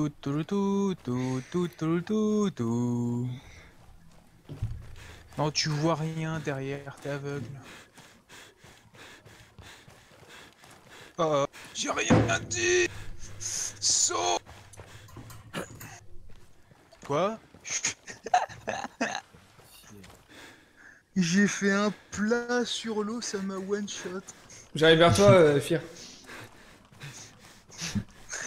tout, tout, tout, tout, tout, tout, tout, tout. Non, tu vois rien derrière, t'es aveugle. J'ai rien dit. Saut. Quoi? J'ai fait un plat sur l'eau, ça m'a one shot. J'arrive vers toi, Fir.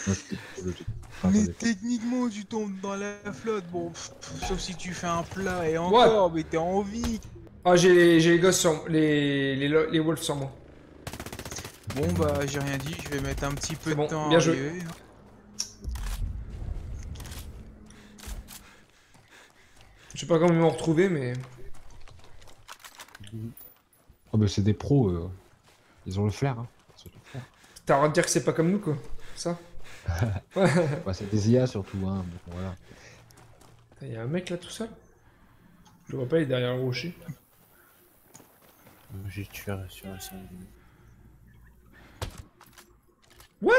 Ouais, c'était plutôt logique. Enfin, Mais attendez. techniquement, tu tombes dans la flotte. Bon, sauf si tu fais un plat et What? encore, mais t'es en vie. Ah, j'ai les gosses sur... les wolves sur moi. Bon, bah, j'ai rien dit. Je vais mettre un petit peu C'est de bon, temps à bien joué. arriver. Je sais pas comment ils m'ont retrouvé, mais... Oh bah c'est des pros, ils ont le flair, hein. Surtout le flair. T'as le droit de dire que c'est pas comme nous, quoi. Ça. Ouais. Bah, c'est des IA surtout, hein. Bon, voilà. Il y a un mec là tout seul. Je le vois pas, il est derrière le rocher. J'ai tué sur la scène. What?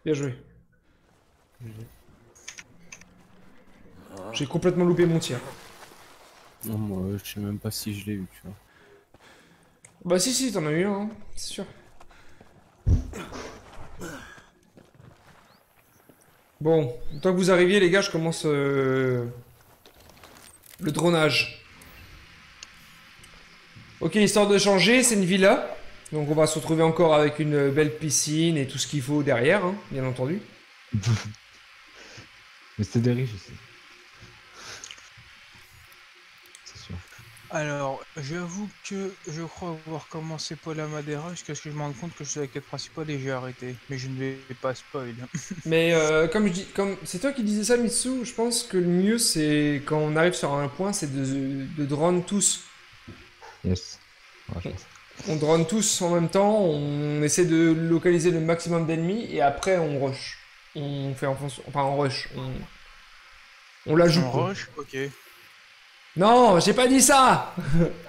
Bien joué. J'ai complètement loupé mon tir. Non, moi, je sais même pas si je l'ai eu, tu vois. Bah si, t'en as eu un, hein, c'est sûr. Bon, tant que vous arriviez les gars, je commence le dronage. Ok, histoire de changer, c'est une villa. Donc on va se retrouver encore avec une belle piscine et tout ce qu'il faut derrière, hein, bien entendu. Mais c'était des riches ici. C'est sûr. Alors, j'avoue que je crois avoir commencé Paul Amadera jusqu'à ce que je me rende compte que je suis la quête principale et j'ai arrêté. Mais je ne vais pas spoil. Mais comme je dis, comme c'est toi qui disais ça, Mitsu, je pense que le mieux c'est quand on arrive sur un point, c'est de drone tous. Yes. Ouais, je pense. On drone tous en même temps, on essaie de localiser le maximum d'ennemis et après on rush. On fait en fonction, enfin on rush, on l'ajoute En quoi. rush, ok. Non, j'ai pas dit ça.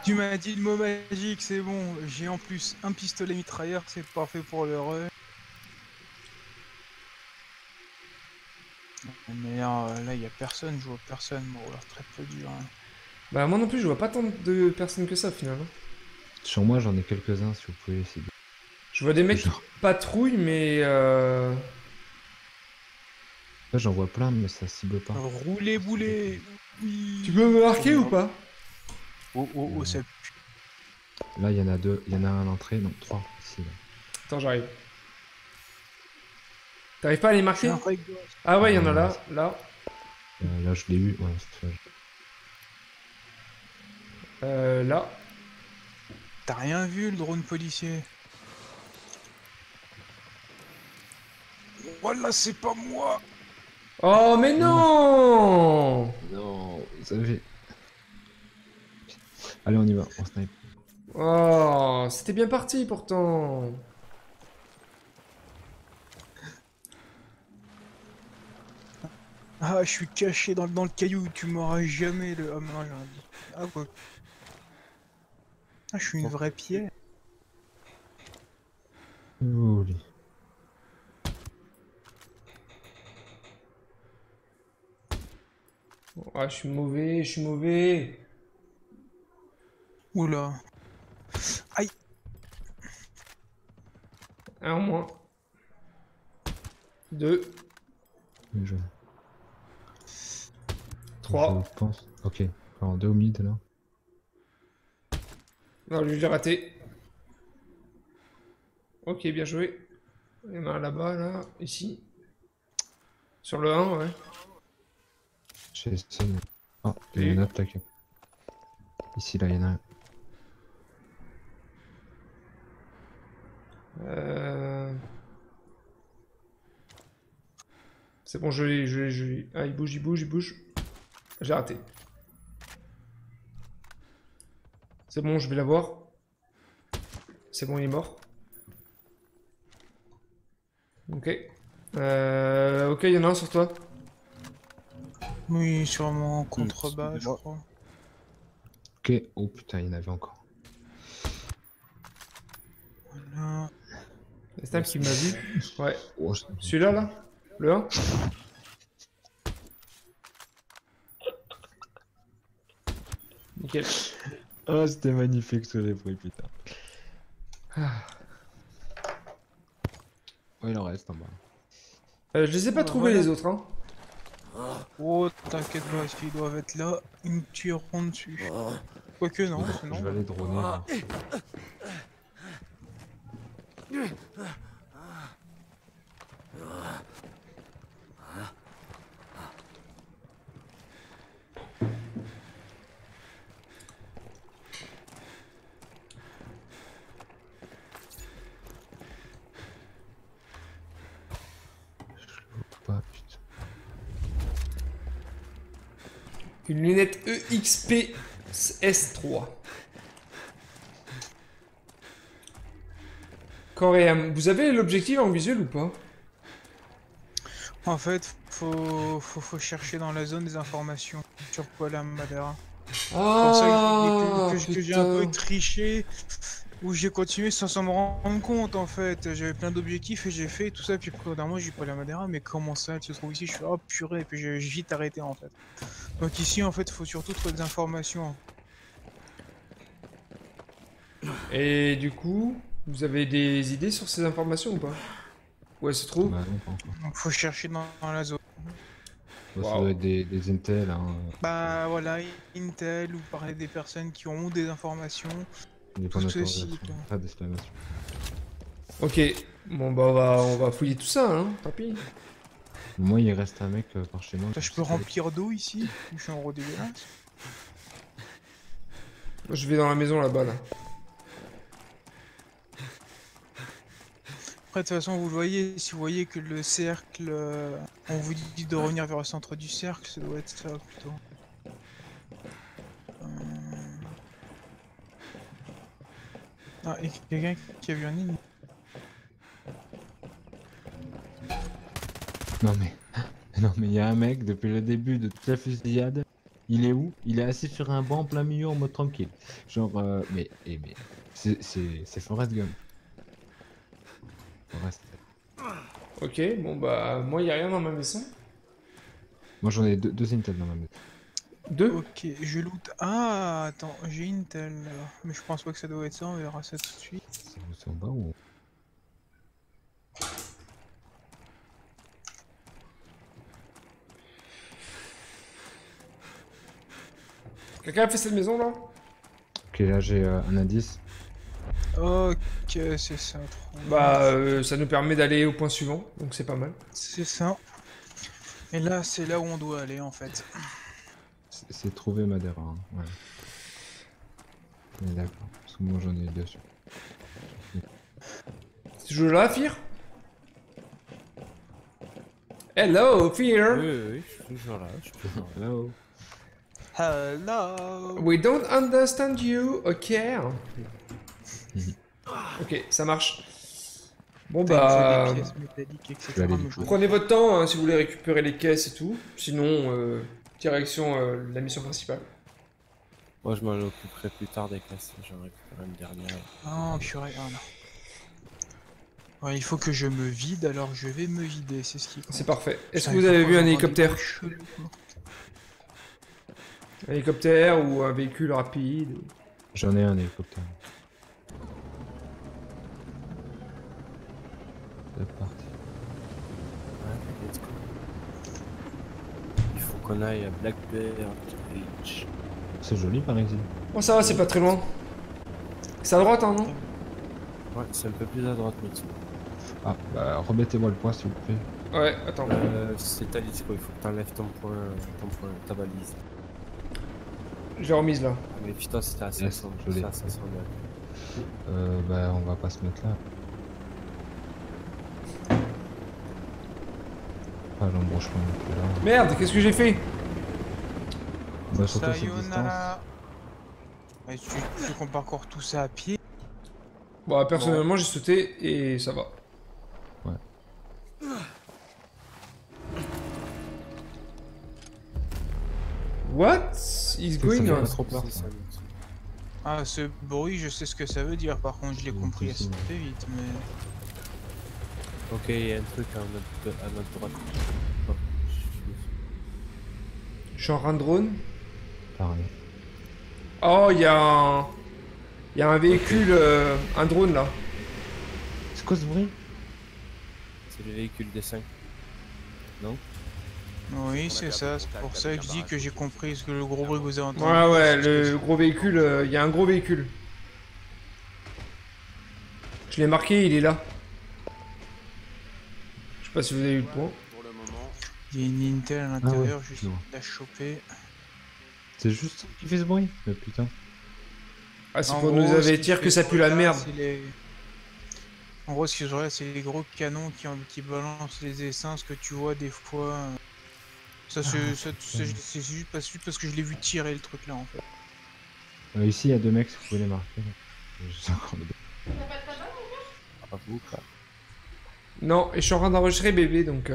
Tu m'as dit le mot magique, c'est bon. J'ai en plus un pistolet mitrailleur, c'est parfait pour le rush. Mais là, il y a personne, je vois personne. Bon, alors très peu dur. Hein. Bah moi non plus, je vois pas tant de personnes que ça finalement. Sur moi, j'en ai quelques-uns si vous pouvez essayer. Je vois des mecs qui Genre. patrouillent, mais Là, j'en vois plein, mais ça cible pas. Roulez boulet. Oui. tu peux me marquer Oh, ou merde. pas? Oh, ça Là, il y en a deux. Il y en a un à l'entrée, non, trois. Ici, là. Attends, j'arrive. T'arrives pas à les pue marquer? un vrai gosse. Ah ouais, il y en a là, là. Là, je l'ai eu. Ouais, c'est ça. Là. T'as rien vu, le drone policier? Voilà, c'est pas moi. Oh mais non! Non, vous savez. Allez, on y va. On snipe. Oh, c'était bien parti pourtant. Ah, je suis caché dans le caillou, tu m'auras jamais le... Ah, non, j'ai rien dit. Ah, ouais. Ah, je suis une vraie pierre. Joli. Ah, je suis mauvais, je suis mauvais. Oula. Aïe. Un en moins. Deux. Je... 3. Je pense. Ok. Alors, deux au mid, là. Non, lui, j'ai raté. Ok, bien joué. Il y en a un là-bas, là, ici. Sur le 1, ouais. J'ai essayé. Ah, il y en a un autre, t'inquiète. Ici, là, il y en a un. C'est bon, je l'ai. Ah, il bouge. J'ai raté. C'est bon, je vais l'avoir. C'est bon, il est mort. Ok. Ok, il y en a un sur toi. Oui, sûrement en contrebas, c'est je moi. crois. Ok. Oh putain, il y en avait encore. C'est un qui m'a vu. Ouais. Oh, Celui-là, là? Le 1? Nickel. Ah, c'était magnifique ce que j'ai pris, putain. Ah. Ouais, il en reste en bas. Je les ai pas Bah, trouvés voilà. les autres, hein. Oh, t'inquiète pas, s'ils doivent être là, ils me tireront dessus. Quoique non, c'est Je non. vais aller droner. Là. Pas, putain. Une lunette EXP S3. Coréen, vous avez l'objectif en visuel ou pas? En fait, faut chercher dans la zone des informations sur Pola Madera. C'est pour ça Ah, que j'ai un peu putain. triché, où j'ai continué sans m'en rendre compte en fait. J'avais plein d'objectifs et j'ai fait tout ça, puis après d'un mois j'ai Pola Madera, mais comment ça elle se trouve ici? Je suis oh purée, et puis j'ai vite arrêté en fait. Donc ici en fait, faut surtout trouver des informations. Et du coup, vous avez des idées sur ces informations ou pas? Où elles se trouvent? Bah non, pas encore. Donc faut chercher dans la zone. Bah, ça Waouh. doit être des Intel, hein. Bah voilà, Intel ou parler des personnes qui ont des informations. Des points tout ceci, d'interrogation. quoi. Pas d'exclamation. Ok, bon bah on va fouiller tout ça, hein, tant pis. Moi, il reste un mec par chez moi. Putain, je peux remplir d'eau ici? Je suis en gros dégueulasse. Moi, je vais dans la maison là-bas, là. Après, de toute façon, vous le voyez, si vous voyez que le cercle, on vous dit de revenir vers le centre du cercle, ça doit être ça plutôt. Ah, et quelqu'un qui a vu un ennemi. Non mais... Non mais il y a un mec, depuis le début de toute la fusillade, il est où? Il est assis sur un banc en plein milieu en mode tranquille. Genre, mais c'est Forrest Gump. Forrest. Ok, bon bah moi y a rien dans ma maison. Moi j'en ai deux Intel dans ma maison. Deux? Ok, je loot. Ah, attends, j'ai Intel là. Mais je pense pas que ça doit être ça, on verra ça tout de suite. C'est en bas ou... Quelqu'un a fait cette maison là? Ok, là j'ai un indice. Ok, c'est ça. Trop Bah bien. ça nous permet d'aller au point suivant, donc c'est pas mal. C'est ça. Et là, c'est là où on doit aller en fait. C'est trouver Madera, hein. Ouais. Mais d'accord, parce que moi j'en ai deux. Tu joues là, Fir? Hello, Fear! Oui, je suis toujours là, je suis toujours là. Hello. Hello. We don't understand you, ok? Ok, ça marche. Bon bah... Des pièces métalliques, etc. vais aller mais du je- coup. Prenez votre temps hein, si vous voulez récupérer les caisses et tout. Sinon, direction la mission principale. Moi, je m'en occuperai plus tard des caisses, j'en récupérerai une dernière. Oh purée, oh non. Ouais, il faut que je me vide, alors je vais me vider, c'est ce qui compte. C'est parfait. Est-ce que Putain, vous avez pourquoi vu un j'entends des hélicoptère? bruits chelous, quoi. Un hélicoptère ou un véhicule rapide ou- J'en ai un hélicoptère. C'est parti. Ouais, let's go. Il faut qu'on aille à Black Bear Beach. C'est joli par ici. Oh ça va, c'est pas très loin. C'est à droite, hein, non? Ouais, c'est un peu plus à droite, Mitsu. Ah, bah remettez-moi le point s'il vous plaît. Ouais, attends. C'est ta liste quoi, il faut que t'enlèves ton point, ta balise. J'ai remise là. Ah, mais putain, c'était à 500, joli. c'est à 500 mètres. Bah on va pas se mettre là. Ah j'embranche pas non plus là. Merde, qu'est-ce que j'ai fait? Bah surtout cette distance. Sayonara. Ouais, tu veux qu'on parcourt tout ça à pied? Bon, personnellement, j'ai sauté et ça va. Ouais. What is going ça on? fait trop peur, C'est ça. ça, Mitsu. Ah, ce bruit, je sais ce que ça veut dire, par contre, je l'ai Oui, compris si, assez si. vite, mais... Ok, il y a un truc à notre droite. Oh, Je suis en train de drone. Pareil. Oh, il y a un... Il y a un véhicule, un drone là. C'est quoi ce bruit? c'est le véhicule des 5. Non? Oui, c'est ça, c'est pour ça que je dis que j'ai compris ce que le gros bruit que vous avez entendu. Ouais, ouais, c'est ce que le gros véhicule, il y a un gros véhicule. Je l'ai marqué, il est là. Je sais pas si vous avez eu le point. Il y a une Intel à l'intérieur, ouais, juste je vois. la choper. C'est juste ça qui fait ce bruit? Mais putain. Ah, c'est En pour gros, nous ce qui avertir que fait ça ce pue la bruit-là, merde. c'est En gros, ce que je regarde, c'est les gros canons qui balancent les essences que tu vois des fois. Ça, c'est juste parce que je l'ai vu tirer le truc là en fait. Ici, il y a 2 mecs, si vous pouvez les marquer. Je sais encore le À vous, quoi. Non, et je suis en train d'enregistrer bébé, donc...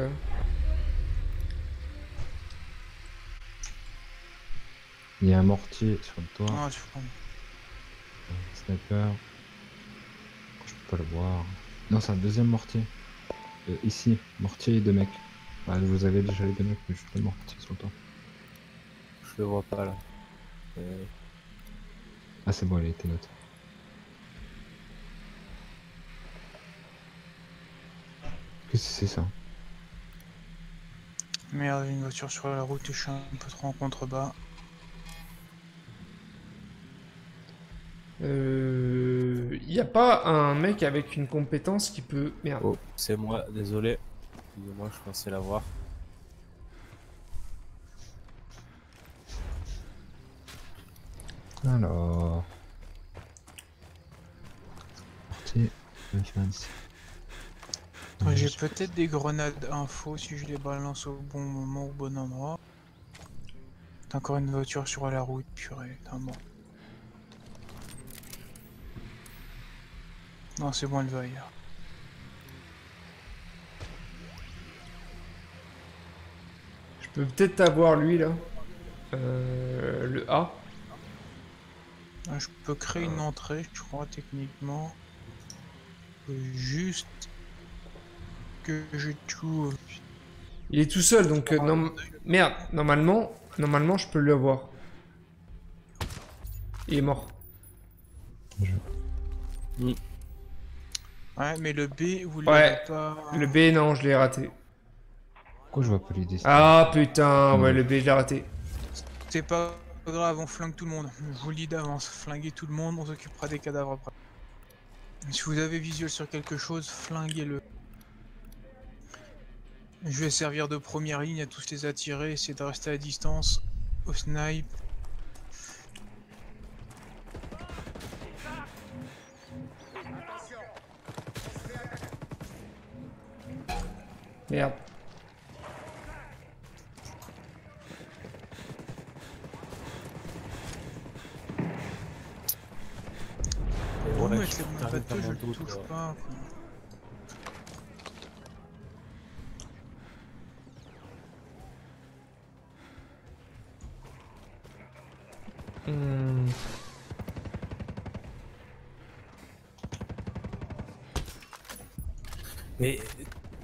Il y a un mortier sur le toit. Non, tu prends. Un sniper. Je peux pas le voir. Non, c'est un deuxième mortier. Ici, mortier et 2 mecs. Ah, vous avez déjà les 2 mecs, mais je suis pas le mortier sur le toit. Je le vois pas là. Ah, c'est bon, il a été noté. Qu'est-ce que c'est ça? Merde, j'ai une voiture sur la route et je suis un peu trop en contrebas. Y a pas un mec avec une compétence qui peut... Merde. Oh, c'est moi, désolé. Excusez-moi, je pensais l'avoir. Alors... Mortier, F26. J'ai peut-être des grenades info si je les balance au bon moment, au bon endroit. T'as encore une voiture sur la route, purée, t'as mort. Non, c'est bon, elle va ailleurs. Je peux peut-être avoir lui, là. Le A. Je peux créer une entrée, je crois, techniquement. Juste que je tout. Il est tout seul, donc... Merde, normalement, je peux l'avoir. Il est mort. Ouais, mais le B, vous Ouais. l'avez pas. Le B, non, je l'ai raté. Pourquoi je vois pas les destins? Ah, putain, ouais, le B, je l'ai raté. C'est pas grave, on flingue tout le monde. Je vous le dis d'avance, flinguez tout le monde, on s'occupera des cadavres après. Si vous avez visuel sur quelque chose, flinguez-le. Je vais servir de première ligne à tous les attirer, essayer de rester à distance au snipe. Merde. Bon, Ouais, mec, je c'est mon t'arrive bateau, dans je mon le doute, touche là. pas. Quoi. Mais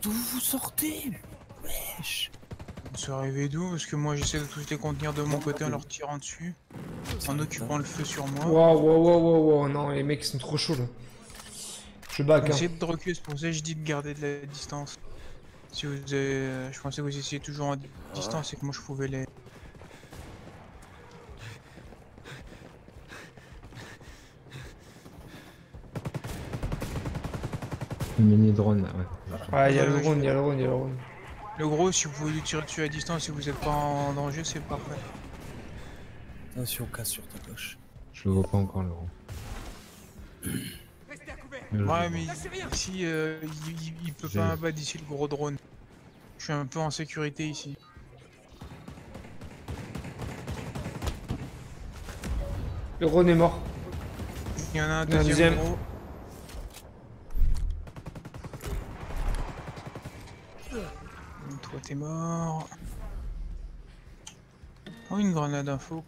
d'où vous sortez? Wesh. C'est arrivé d'où? Parce que moi j'essaie de tous les contenir de mon côté en leur tirant dessus, en occupant le feu sur moi. Waouh, waouh, waouh, waouh, non, les mecs sont trop chauds là. Je back, hein. Essayez de reculer, c'est pour ça que je dis de garder de la distance. Si vous avez... Je pensais que vous essayez toujours en distance et que moi je pouvais les... Le mini drone là, ouais. Ouais, il y a le drone, il y a le drone, il y a le drone. Le gros, si vous pouvez lui tirer dessus à distance si vous n'êtes pas en danger, c'est parfait. Attention, casse sur ta gauche. Je le vois pas encore le rond. Ouais, mais ici, il peut J'ai- pas abattre d'ici le gros drone. Je suis un peu en sécurité ici. Le drone est mort. Il y en a un Il y en a un deuxième deuxième. gros. Toi t'es mort. Oh, une grenade info.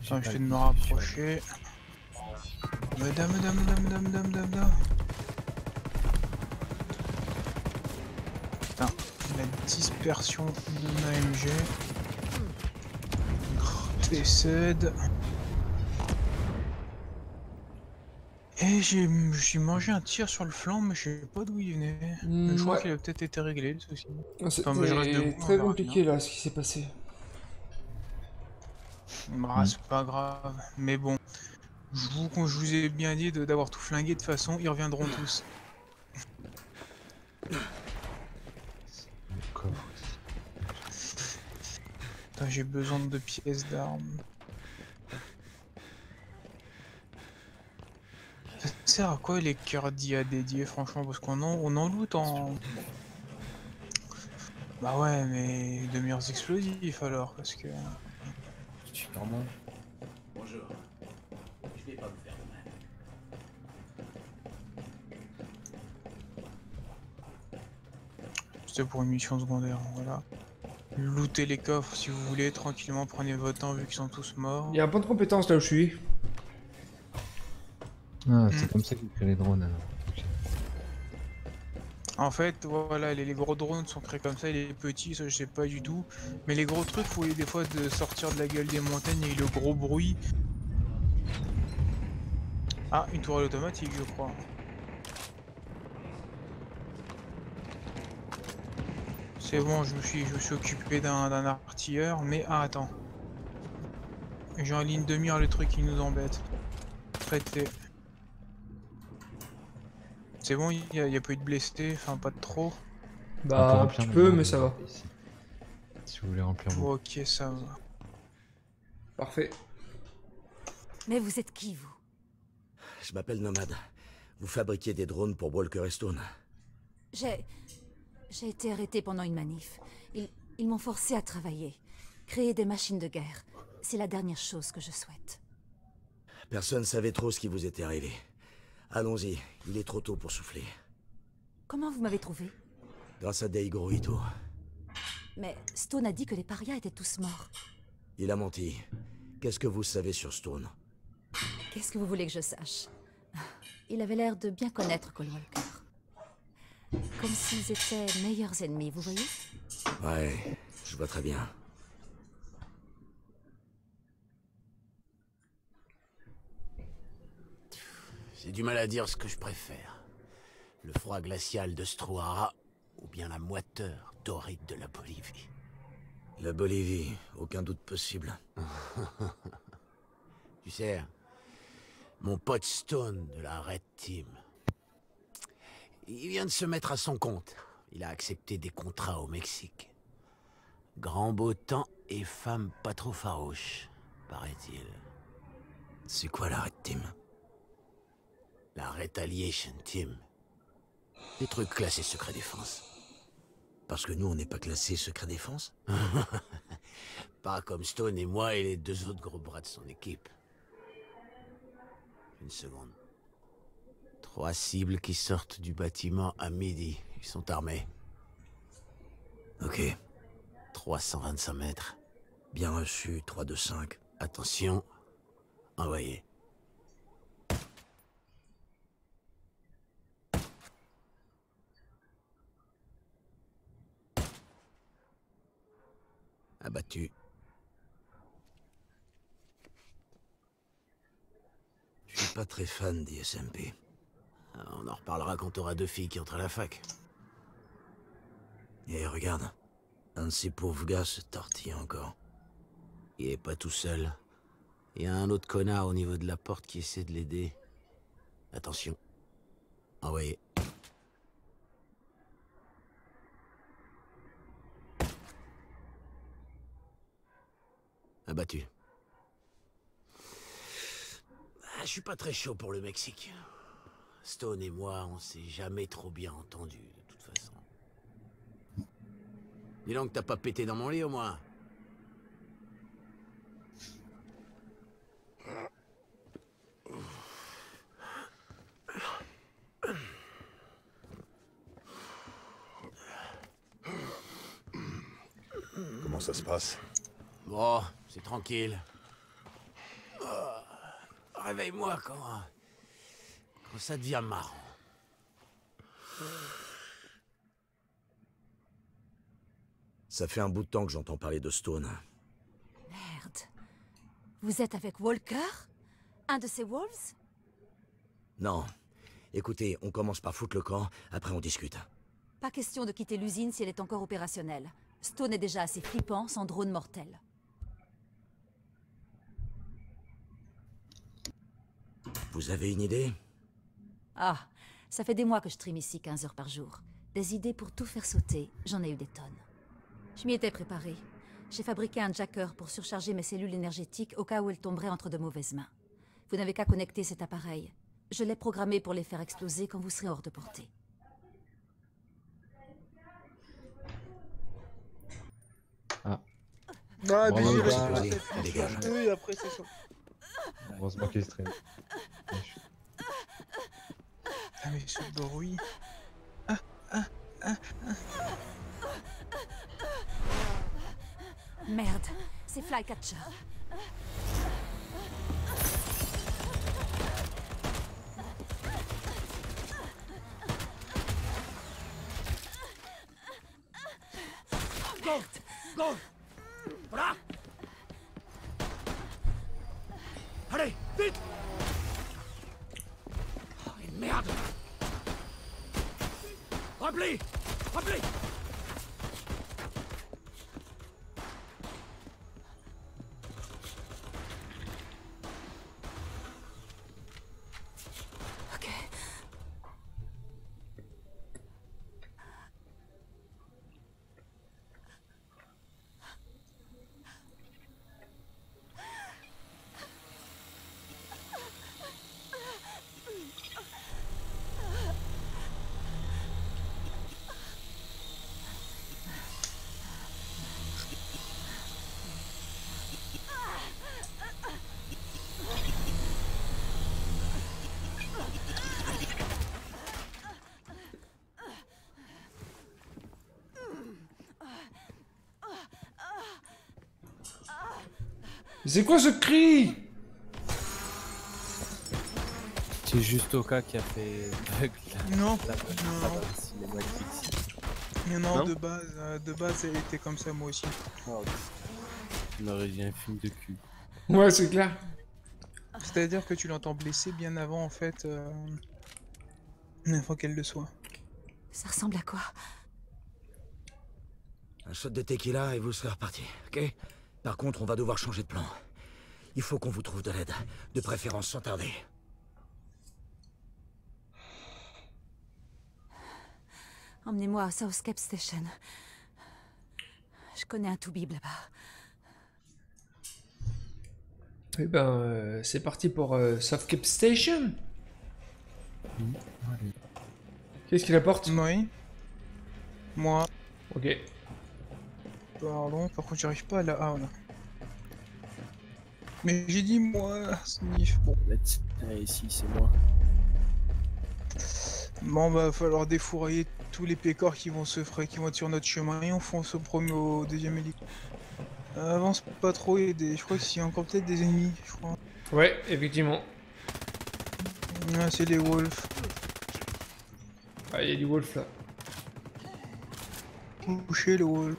Attends, je fais de me rapprocher. Madame. dispersion de ma MG. Décède. Et j'ai mangé un tir sur le flanc, mais je sais pas d'où il venait. Mais je crois Ouais. qu'il a peut-être été réglé le souci. Enfin, bah, je reste C'était debout, on très verra compliqué bien. là ce qui s'est passé. Bah, c'est pas grave. Mais bon, je vous ai bien dit d'avoir tout flingué de toute façon, ils reviendront tous. Le coffre aussi. Putain, j'ai besoin de pièces d'armes. Ça sert à quoi les cœurs d'IA dédiés, franchement? Parce on en loot en... Bah ouais, mais de meilleurs explosifs alors, parce que... Sûrement. C'était pour une mission secondaire, voilà. Lootez les coffres si vous voulez, tranquillement, prenez votre temps vu qu'ils sont tous morts. Il y a un point de compétence là où je suis. Ah, c'est comme ça qu'ils créent les drones alors. Ok. En fait, voilà, les gros drones sont créés comme ça, et les petits, ça je sais pas du tout. Mais les gros trucs, faut des fois de sortir de la gueule des montagnes et le gros bruit. Ah, une tourelle automatique, je crois. C'est bon, je me suis occupé d'un artilleur, mais ah, attends. J'ai en ligne de mire le truc qui nous embête. Traité. C'est bon, il y a pas eu de blessés, enfin pas de trop. On peut Bah, remplir tu le peux, bord mais de ça va. ici. Si vous voulez remplir vos... Ok, ça va. Parfait. Mais vous êtes qui, vous? Je m'appelle Nomade. Vous fabriquez des drones pour Walker et Stone. J'ai été arrêté pendant une manif. Ils m'ont forcé à travailler. Créer des machines de guerre. C'est la dernière chose que je souhaite. Personne savait trop ce qui vous était arrivé. Allons-y, il est trop tôt pour souffler. Comment vous m'avez trouvé? Grâce à Daigo Ito. Mais Stone a dit que les parias étaient tous morts. Il a menti. Qu'est-ce que vous savez sur Stone? Qu'est-ce que vous voulez que je sache? Il avait l'air de bien connaître Cole Walker. Comme s'ils étaient meilleurs ennemis, vous voyez? Ouais, je vois très bien. J'ai du mal à dire ce que je préfère. Le froid glacial de Struara ou bien la moiteur torride de la Bolivie. La Bolivie, aucun doute possible. Tu sais, mon pote Stone de la Red Team, il vient de se mettre à son compte. Il a accepté des contrats au Mexique. Grand beau temps et femme pas trop farouche, paraît-il. C'est quoi la Red Team? La Retaliation Team. Des trucs classés secret défense. Parce que nous, on n'est pas classé secret défense? Pas comme Stone et moi et les deux autres gros bras de son équipe. Une seconde. 3 cibles qui sortent du bâtiment à midi. Ils sont armés. Ok. 325 mètres. Bien reçu, 3, 2, 5. Attention. Envoyé. Abattu. Je suis pas très fan d'ISMP. On en reparlera quand t'auras 2 filles qui entrent à la fac. Et regarde, un de ces pauvres gars se tortille encore. Il est pas tout seul. Il y a un autre connard au niveau de la porte qui essaie de l'aider. Attention. Envoyé. Abattu. Je suis pas très chaud pour le Mexique. Stone et moi, on s'est jamais trop bien entendus, de toute façon. Dis donc, t'as pas pété dans mon lit, au moins? Comment ça se passe? Bon, c'est tranquille. Réveille-moi quand ça devient marrant. Ça fait un bout de temps que j'entends parler de Stone. Merde. Vous êtes avec Walker? Un de ces Wolves? Non. Écoutez, on commence par foutre le camp, après on discute. Pas question de quitter l'usine si elle est encore opérationnelle. Stone est déjà assez flippant sans drone mortel. Vous avez une idée? Ah, ça fait des mois que je trime ici 15 heures par jour. Des idées pour tout faire sauter, j'en ai eu des tonnes. Je m'y étais préparée. J'ai fabriqué un jacker pour surcharger mes cellules énergétiques au cas où elles tomberaient entre de mauvaises mains. Vous n'avez qu'à connecter cet appareil. Je l'ai programmé pour les faire exploser quand vous serez hors de portée. Ah, Ah, Bon, mais bah, j'ai allez, la dégage. et après c'est ça. heureusement qu'il se traîne. Ah mais ce bruit. Merde, c'est Flycatcher. Go! Voilà! Allez, vite! Oh, et merde! Remplis! Remplis! Ok. C'est quoi ce cri? C'est juste Oka qui a fait bug là. Non, La non, cinématique. non, Non de base elle était comme ça moi aussi. On aurait dit un film de cul. Ouais, c'est clair. C'est-à-dire que tu l'entends blessé bien avant en fait, avant qu'elle le soit. Ça ressemble à quoi? Un shot de tequila et vous serez reparti, ok? Par contre, on va devoir changer de plan. Il faut qu'on vous trouve de l'aide, de préférence sans tarder. Emmenez-moi à Southcape Station. Je connais un toubib là-bas. Eh ben, c'est parti pour Southcape Station. Qu'est-ce qu'il apporte? Oui. Moi. Ok. Pardon, par contre j'arrive pas à la... Ah voilà. Mais j'ai dit moi, Sniff. Bon. Ici, c'est moi. Bon bah va falloir défourailler tous les pécores qui vont être sur notre chemin et on fonce au premier au deuxième hélico. Avance pas trop, je crois qu'il y a encore peut-être des ennemis, je crois. Ouais, effectivement. Ah, c'est les wolves. Ah, il y a du wolf là. Couchez le wolf.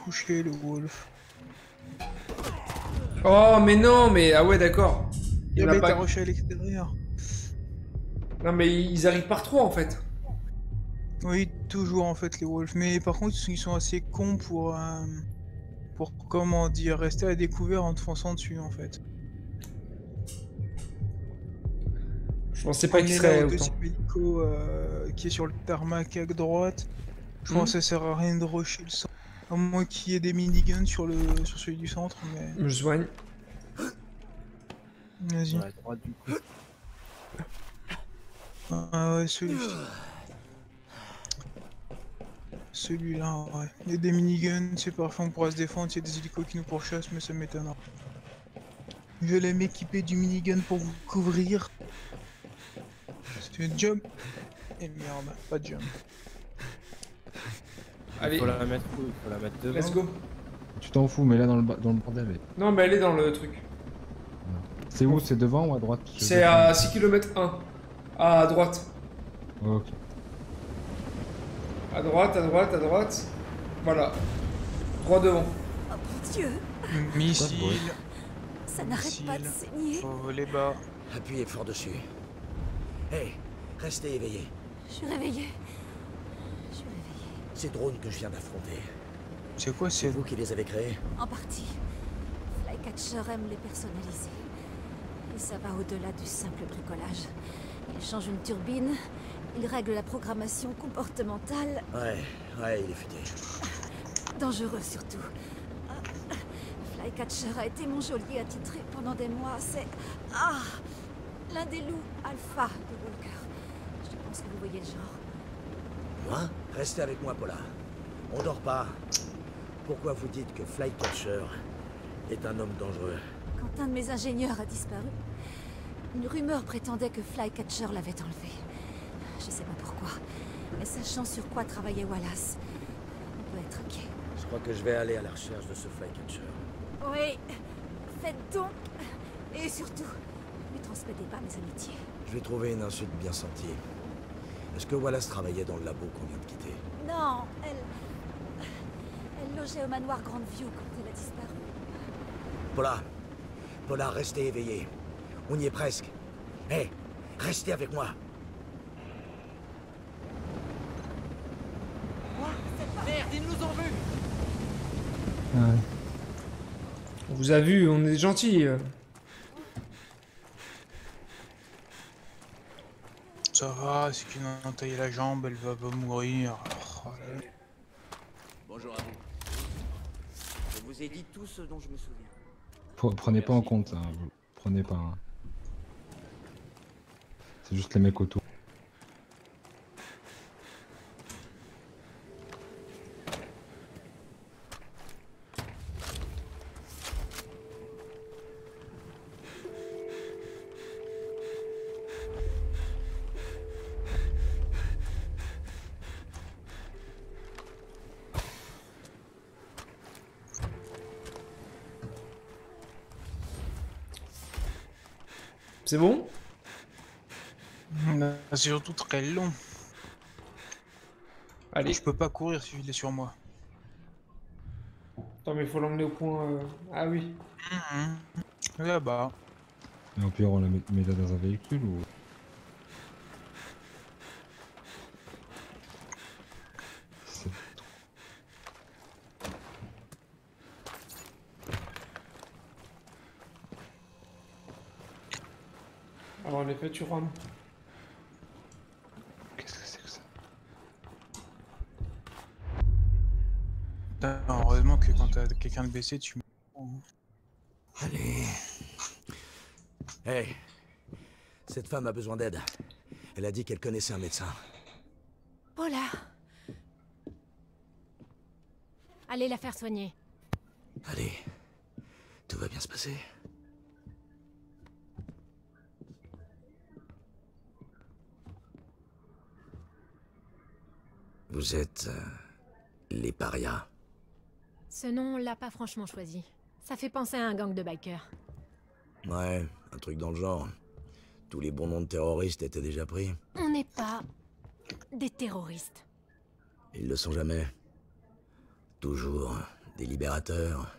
Couchez le wolf. Oh, mais non, mais... Ah ouais, d'accord. Il Il y m'a avait pas... ta roche à l'extérieur. Non, mais ils arrivent par trois, en fait. Oui, toujours en fait les wolves. Mais par contre, ils sont assez cons pour comment dire, rester à découvert en te fonçant dessus en fait. Je pensais pas On qu'il est serait là au autant. deuxième hélico qui est sur le tarmac à droite. Je pense que ça sert à rien de rusher le centre. À moins qu'il y ait des miniguns sur celui du centre, mais... Je soigne. Vas-y. À droite du coup. Ah ouais, celui-ci. Celui-là, ouais. Il y a des miniguns, c'est parfait, on pourra se défendre. Il y a des hélicos qui nous pourchassent, mais ça m'étonnera. Je vais m'équiper du minigun pour vous couvrir. C'est une jump. Et merde, pas de jump. Allez, Il faut la mettre où? Il faut la mettre devant. let's go. Tu t'en fous, mais là dans le bordel. Mais... Non, mais elle est dans le truc. C'est où? C'est devant ou à droite? C'est à 6 km 1. À droite. Ok. À droite, à droite, à droite. Voilà. Droit devant. Oh mon Dieu, Missile. ça n'arrête pas de Missile. saigner. Faut voler bas. Appuyez fort dessus. Hé, restez éveillés. Je suis réveillée. Je suis réveillée. Ces drones que je viens d'affronter, C'est quoi c'est c'est vous qui les avez créés? En partie. Flycatcher aime les personnaliser. Et ça va au-delà du simple bricolage. Il change une turbine, il règle la programmation comportementale, Ouais, il est futé. dangereux surtout. Flycatcher a été mon geôlier attitré pendant des mois. C'est... l'un des loups alpha de Walker. Je pense que vous voyez le genre. Moi? Restez avec moi, Paula. On dort pas. Pourquoi vous dites que Flycatcher est un homme dangereux? Quand un de mes ingénieurs a disparu, une rumeur prétendait que Flycatcher l'avait enlevé. Je sais pas pourquoi, mais sachant sur quoi travaillait Wallace, on peut être inquiet. Je crois que je vais aller à la recherche de ce Flycatcher. Oui, faites donc. Et surtout, ne lui transmettez pas mes amitiés. Je vais trouver une insulte bien sentie. Est-ce que Wallace travaillait dans le labo qu'on vient de quitter? Non, elle logeait au manoir Grandview quand elle a disparu. Paula, restez éveillée. On y est presque. Hé, restez avec moi. Merde, ils nous ont vus! Ouais. On vous a vu, on est gentils. Ça va, c'est qu'une a entaillé la jambe, elle va pas mourir. Oh, là. Bonjour à vous. Je vous ai dit tout ce dont je me souviens. Prenez pas en compte, hein, vous prenez pas. Hein. C'est juste les mecs autour. C'est bon? C'est surtout très long. Allez. Je peux pas courir si il est sur moi. Attends, mais faut l'emmener au point. Ah oui. Là-bas. Et au pire, on la met là dans un véhicule ou. C'est- Alors, les fait, tu rames. Qu'est-ce que c'est que ça? Putain, heureusement que quand t'as quelqu'un de blessé, tu... Allez. Hé, cette femme a besoin d'aide. Elle a dit qu'elle connaissait un médecin. Paula. Allez la faire soigner. Allez, tout va bien se passer. Vous êtes les parias. Ce nom, on l'a pas franchement choisi. Ça fait penser à un gang de bikers. Ouais, un truc dans le genre. Tous les bons noms de terroristes étaient déjà pris. On n'est pas des terroristes. Ils le sont jamais. Toujours des libérateurs,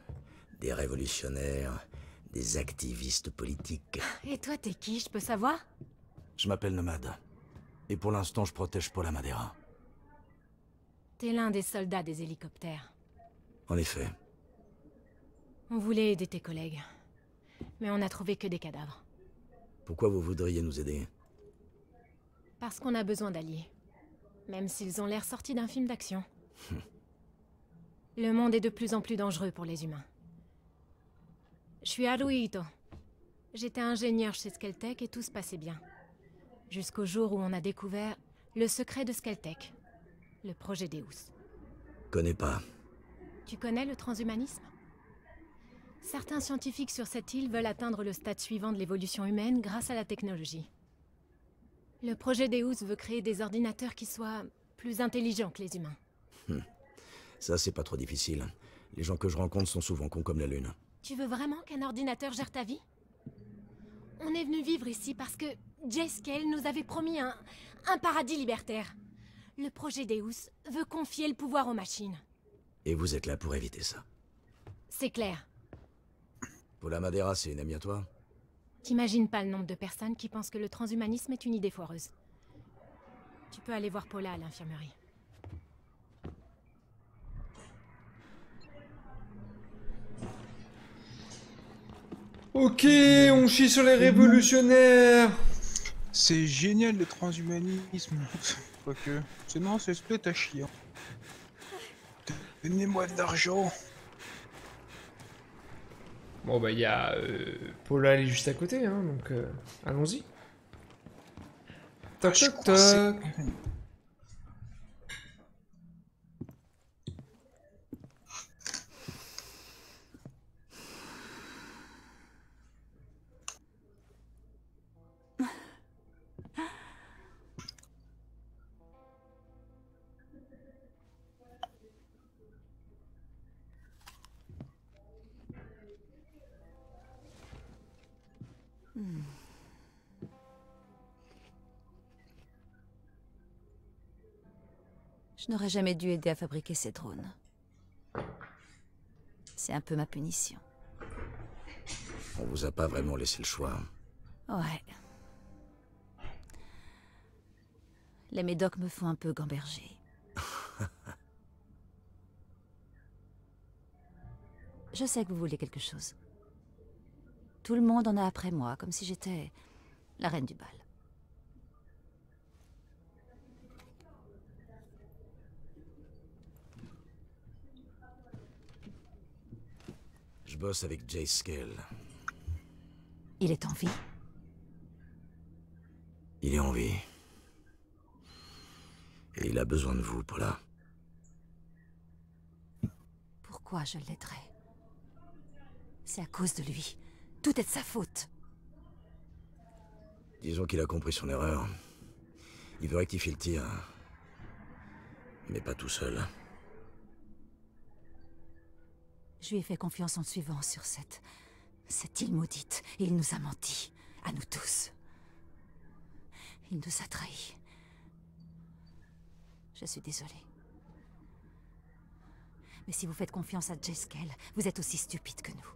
des révolutionnaires, des activistes politiques. Et toi, t'es qui, je peux savoir? Je m'appelle Nomade. Et pour l'instant, je protège Paula Madera. T'es l'un des soldats des hélicoptères. En effet. On voulait aider tes collègues. Mais on n'a trouvé que des cadavres. Pourquoi vous voudriez nous aider? Parce qu'on a besoin d'alliés. Même s'ils ont l'air sortis d'un film d'action. Le monde est de plus en plus dangereux pour les humains. Je suis Haruhi Ito. J'étais ingénieur chez Skeltech et tout se passait bien. Jusqu'au jour où on a découvert le secret de Skeltech. Le projet Deus. Connais pas. Tu connais le transhumanisme? Certains scientifiques sur cette île veulent atteindre le stade suivant de l'évolution humaine grâce à la technologie. Le projet Deus veut créer des ordinateurs qui soient plus intelligents que les humains. Ça, c'est pas trop difficile. Les gens que je rencontre sont souvent cons comme la lune. Tu veux vraiment qu'un ordinateur gère ta vie? On est venu vivre ici parce que J-Scale nous avait promis un paradis libertaire. Le projet Deus veut confier le pouvoir aux machines. Et vous êtes là pour éviter ça. C'est clair. Paula Madeira, c'est une amie à toi? T'imagines pas le nombre de personnes qui pensent que le transhumanisme est une idée foireuse. Tu peux aller voir Paula à l'infirmerie. Ok, on chie sur les révolutionnaires. C'est génial le transhumanisme. Quoique. C'est non, c'est split à chier. Donnez-moi de l'argent. Bon bah il y a Paula, elle est juste à côté, hein, donc allons-y. Toc toc toc. Je n'aurais jamais dû aider à fabriquer ces drones. C'est un peu ma punition. On vous a pas vraiment laissé le choix. Ouais. Les médocs me font un peu gamberger. Je sais que vous voulez quelque chose. Tout le monde en a après moi, comme si j'étais la reine du bal. Je bosse avec Jay Scale. Il est en vie? Il est en vie. Et il a besoin de vous, Paula. Pourquoi je l'aiderais? C'est à cause de lui. Tout est de sa faute. Disons qu'il a compris son erreur. Il veut rectifier le tir. Mais pas tout seul. Je lui ai fait confiance en le suivant sur cette île maudite. Et il nous a menti. À nous tous. Il nous a trahis. Je suis désolée. Mais si vous faites confiance à Jay Scale, vous êtes aussi stupide que nous.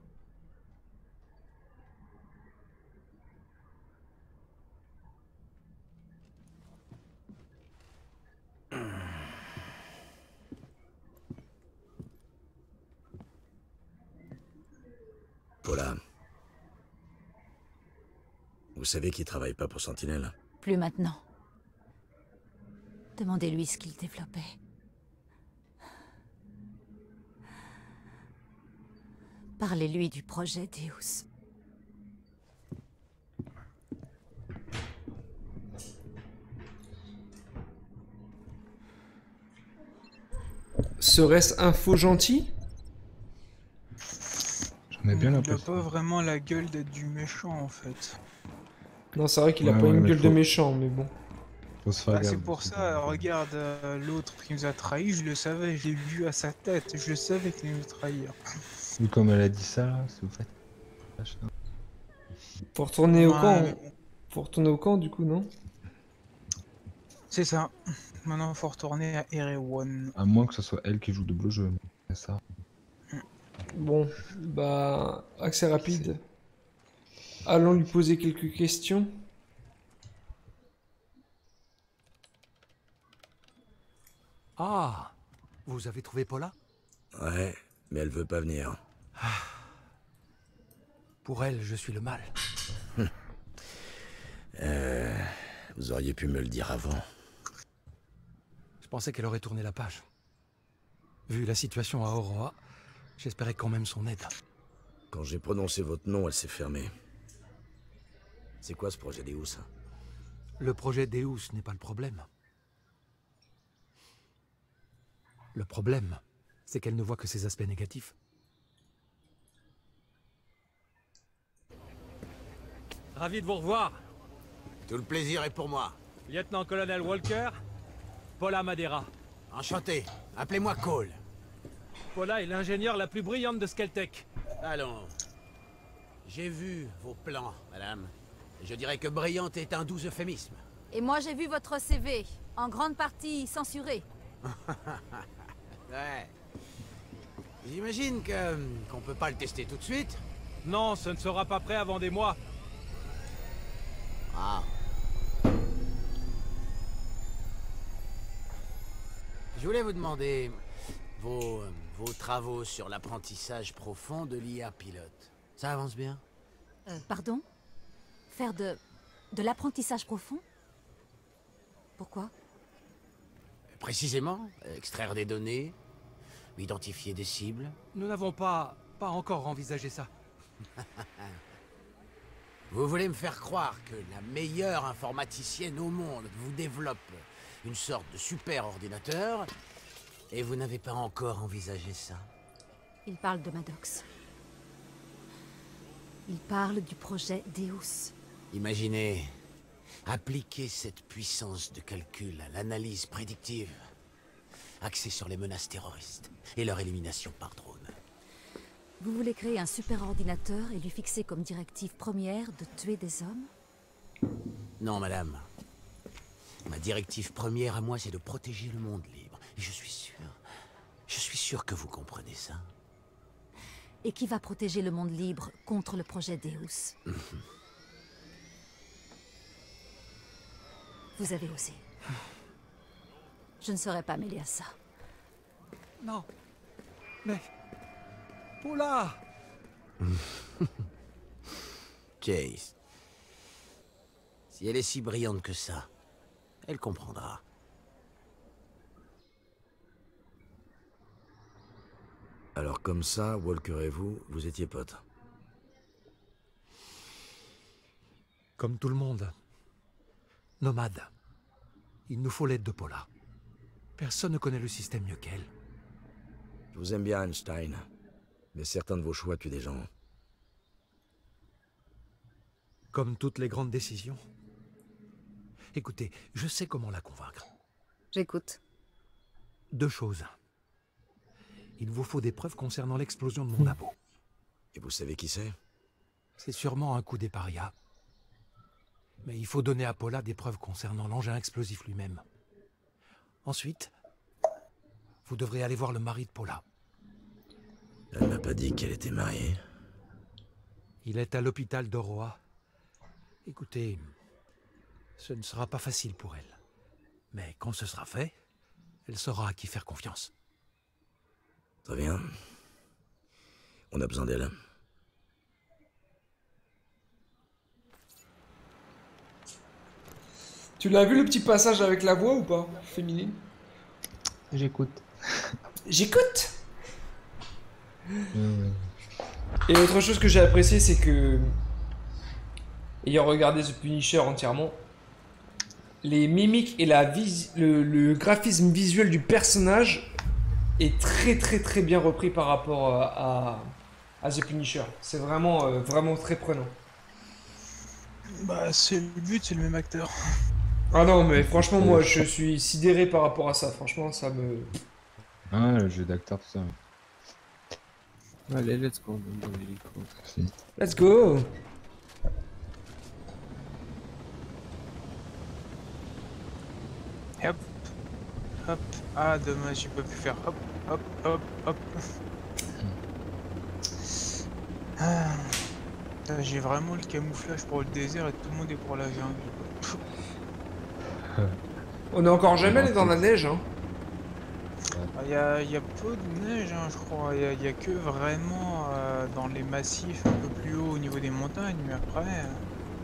Paula. Vous savez qu'il travaille pas pour Sentinelle? Plus maintenant. Demandez-lui ce qu'il développait. Parlez-lui du projet Deus. Serait-ce un faux gentil? J'en ai bien Il a l'impression. pas vraiment la gueule d'être du méchant en fait. Non, c'est vrai qu'il a Ouais, pas une mais gueule de faut- méchant, mais bon. Faut se faire Ah, c'est gaffe, pour ça, regarde l'autre qui nous a trahis, je le savais, je l'ai vu à sa tête, je le savais qu'il allait nous trahir. Vu comme elle a dit ça, si vous faites. Faut retourner au Ouais, camp. mais- Faut retourner au camp, du coup, non? C'est ça. Maintenant, faut retourner à Erewhon. À moins que ce soit elle qui joue double jeu. C'est ça. Bon, bah, accès rapide. Allons lui poser quelques questions. Ah, vous avez trouvé Paula? Ouais, mais elle veut pas venir. Pour elle, je suis le mal. Vous auriez pu me le dire avant. Je pensais qu'elle aurait tourné la page. Vu la situation à Aurora, j'espérais quand même son aide. Quand j'ai prononcé votre nom, elle s'est fermée. C'est quoi ce projet Deus? Le projet Deus n'est pas le problème. Le problème, c'est qu'elle ne voit que ses aspects négatifs. Ravi de vous revoir, Tout le plaisir est pour moi. lieutenant-colonel Walker, Paula Madeira. Enchanté. Appelez-moi Cole. Paula est l'ingénieure la plus brillante de Skeltech. Allons. J'ai vu vos plans, madame. Et je dirais que brillante est un doux euphémisme. Et moi j'ai vu votre CV, en grande partie censuré. Ouais. J'imagine qu'on peut pas le tester tout de suite. Non, ce ne sera pas prêt avant des mois. Ah. Je voulais vous demander vos travaux sur l'apprentissage profond de l'IA pilote. Ça avance bien? Pardon? Faire de l'apprentissage profond? Pourquoi? Précisément, extraire des données, identifier des cibles. Nous n'avons pas encore envisagé ça. Vous voulez me faire croire que la meilleure informaticienne au monde vous développe une sorte de super ordinateur et vous n'avez pas encore envisagé ça? Il parle de Maddox. Il parle du projet Deus. Imaginez appliquer cette puissance de calcul à l'analyse prédictive, axée sur les menaces terroristes et leur élimination par drone. Vous voulez créer un super ordinateur et lui fixer comme directive première de tuer des hommes? Non, madame. Ma directive première à moi, c'est de protéger le monde libre. Et je suis sûr que vous comprenez ça. Et qui va protéger le monde libre contre le projet Deus? Vous avez osé. Je ne serais pas mêlée à ça. Non. Mais... Paula! Chase. Si elle est si brillante que ça, elle comprendra. Alors comme ça, Walker et vous étiez potes. Comme tout le monde. Nomade. Il nous faut l'aide de Paula. Personne ne connaît le système mieux qu'elle. Je vous aime bien, Einstein. Mais certains de vos choix tuent des gens. Comme toutes les grandes décisions. Écoutez, je sais comment la convaincre. J'écoute. 2 choses. Il vous faut des preuves concernant l'explosion de mon labo. Et vous savez qui c'est? C'est sûrement un coup des parias. Mais il faut donner à Paula des preuves concernant l'engin explosif lui-même. Ensuite, vous devrez aller voir le mari de Paula. Elle m'a pas dit qu'elle était mariée. Il est à l'hôpital d'Oroa. Écoutez, ce ne sera pas facile pour elle. Mais quand ce sera fait, elle saura à qui faire confiance. Très bien. On a besoin d'elle. Tu l'as vu le petit passage avec la voix ou pas? Féminine? J'écoute. J'écoute. Et autre chose que j'ai apprécié, c'est que, ayant regardé The Punisher entièrement, les mimiques et le graphisme visuel du personnage est très bien repris par rapport à The Punisher. C'est vraiment, vraiment très prenant. Bah, c'est le but, c'est le même acteur. Ah non, mais franchement, moi, je suis sidéré par rapport à ça. Franchement, ça me... Ah, le jeu d'acteur, tout ça. Allez, let's go. Let's go. Hop. Hop. Ah, dommage, j'ai pas pu faire hop, hop, hop, hop. Ah. J'ai vraiment le camouflage pour le désert et tout le monde est pour la jungle. On est encore jamais allé dans la neige, hein. Il y a peu de neige, hein, je crois. Il y a que vraiment dans les massifs un peu plus haut au niveau des montagnes, mais après...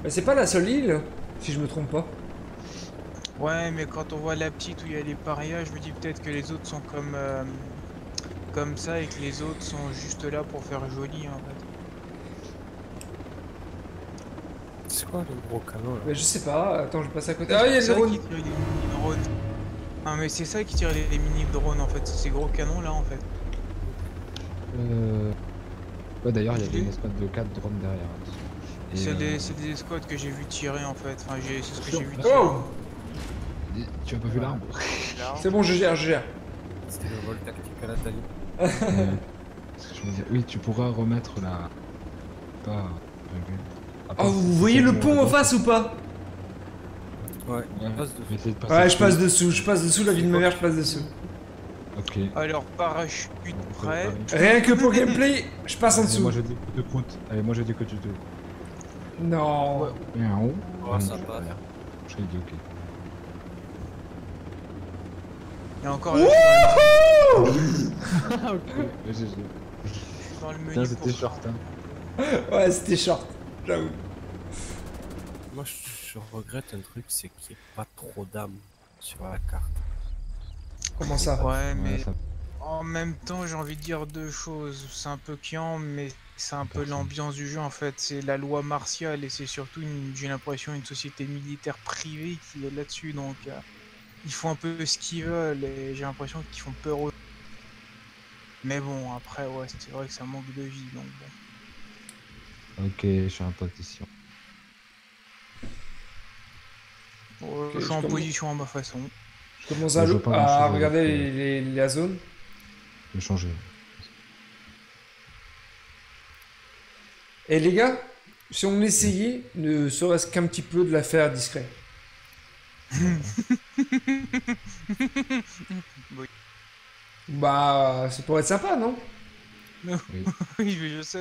Mais c'est pas la seule île, si je me trompe pas. Ouais, mais quand on voit la petite où il y a les parias, je me dis peut-être que les autres sont comme ça et que les autres sont juste là pour faire joli, en fait. C'est quoi le gros canon là? Mais je sais pas, attends, je passe à côté. Ah, il y a le ça drone. qui tire les mini-drones. Ah, mais c'est ça qui tire les mini-drones, en fait. C'est ces gros canons là, en fait. Ouais, d'ailleurs, il y avait une escouade de 4 drones derrière. C'est des escouades que j'ai vu tirer, en fait. Enfin, c'est ce que j'ai vu tirer. Oh, tu as pas vu l'arbre? c'est bon, je gère. C'était le vol tactique à la Tali. Je veux dire, oui, tu pourras remettre la... Pas... Oh, vous voyez le pont en face ou pas? Ouais, Ouais, passe dessus. mais c'est de passer Ouais, je passe dessous, la vie de ma mère, je passe dessous. Ok. Alors, parachute prêt. Rien que pour gameplay, je passe en Allez, dessous. moi je dis que tu comptes. Allez, moi je dis que tu te. Non. Ouais. Et en haut. Oh, ça passe. Je dis ok. Et encore là, Ah, ok. GG. je suis dans le menu. Putain, c'était pour- short, hein. Ouais, c'était short, j'avoue. Moi, je regrette un truc, c'est qu'il n'y ait pas trop d'âmes sur la carte. Comment ça? Ouais, mais ça- en même temps, j'ai envie de dire deux choses. C'est un peu chiant, mais c'est un peu Personne. l'ambiance du jeu en fait. C'est la loi martiale et c'est surtout, j'ai l'impression, une société militaire privée qui est là-dessus. Donc, ils font un peu ce qu'ils veulent et j'ai l'impression qu'ils font peur aux. Mais bon, après, ouais, c'est vrai que ça manque de vie. Donc, bon. Ok, je suis en position. Je suis je en commence. position à ma façon. Je commence Je vois pas grand-chose à avec, regarder la zone. Je vais changer. Et les gars, si on essayait, ne serait-ce qu'un petit peu de la faire discret. Oui. Bah, ça pourrait être sympa, non? Oui. Oui,